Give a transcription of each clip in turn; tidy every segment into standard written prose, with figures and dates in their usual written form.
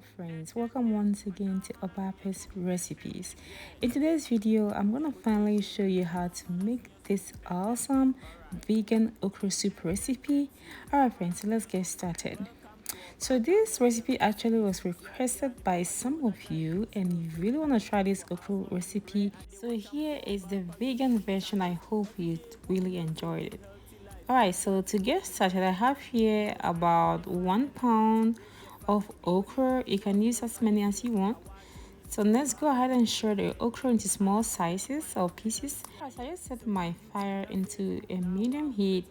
Hello friends, welcome once again to OBAAPA'S recipes. In today's video, I'm gonna finally show you how to make this awesome vegan okra soup recipe. Alright friends, so let's get started. So this recipe actually was requested by some of you and you really want to try this okra recipe. So here is the vegan version. I hope you really enjoyed it. Alright, so to get started, I have here about 1 pound of okra. You can use as many as you want. So let's go ahead and shred the okra into small sizes or pieces. Alright, so I just set my fire into a medium heat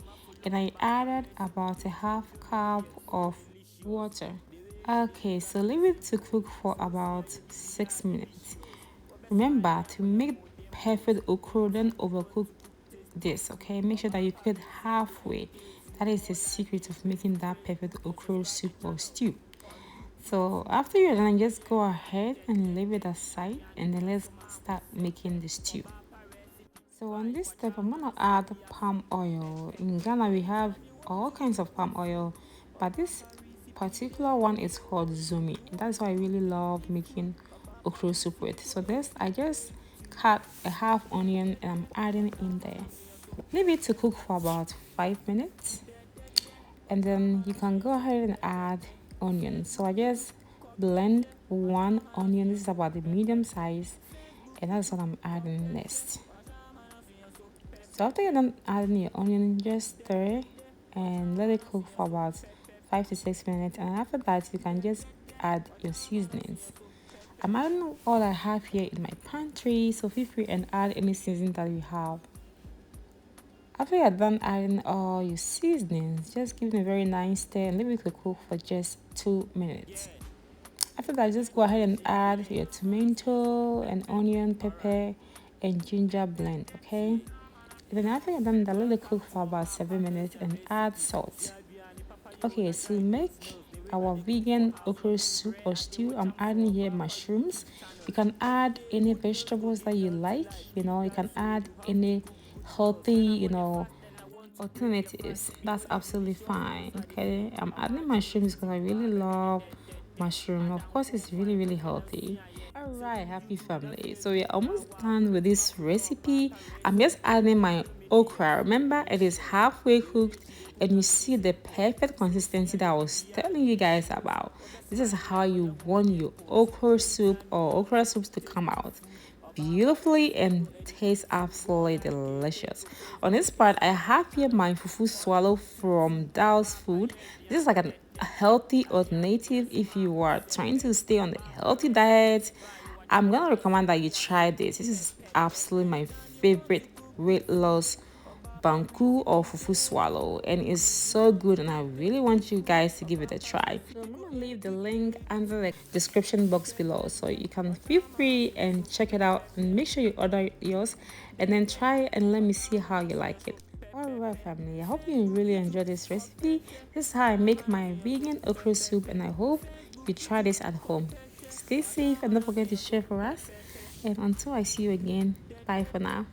and I added about a half cup of water. Okay, so leave it to cook for about 6 minutes. Remember to make perfect okra, don't overcook this. Okay, make sure that you cook it halfway. That is the secret of making that perfect okra soup or stew. So after you're done, just go ahead and leave it aside and then let's start making the stew. So on this step, I'm gonna add palm oil. In Ghana we have all kinds of palm oil, but this particular one is called Zumi. That's why I really love making okra soup with. So this, I just cut a half onion and I'm adding in there. Leave it to cook for about 5 minutes and then you can go ahead and add onion. So I just blend 1 onion. This is about the medium size and that's what I'm adding next. So after you're done adding your onion, just stir and let it cook for about 5 to 6 minutes, and after that you can just add your seasonings. I'm adding all I have here in my pantry, so feel free and add any seasoning that you have. After you're done adding all your seasonings, just give them a very nice stir and leave it to cook for just 2 minutes. After that, just go ahead and add your tomato and onion, pepper and ginger blend, okay? Then after you're done that, let it cook for about 7 minutes and add salt. Okay, so make our vegan okra soup or stew, I'm adding here mushrooms. You can add any vegetables that you like, you can add any healthy, alternatives. That's absolutely fine. Okay, I'm adding mushrooms because I really love mushroom. Of course, it's really healthy. All right, happy family, so we're almost done with this recipe. I'm just adding my okra. Remember, it is halfway cooked and you see the perfect consistency that I was telling you guys about. This is how you want your okra soup or okra soups to come out beautifully and taste absolutely delicious. On this part, I have here my fufu swallow from Dal's Food. This is like a healthy alternative if you are trying to stay on the healthy diet. I'm gonna recommend that you try this. This is absolutely my favorite weight loss Banku or Fufu swallow, and it's so good and I really want you guys to give it a try. So I'm gonna leave the link under the description box below so you can feel free and check it out and make sure you order yours and then try it and let me see how you like it. Alright family, I hope you really enjoyed this recipe. This is how I make my vegan okra soup and I hope you try this at home. Stay safe and don't forget to share for us, and until I see you again, bye for now.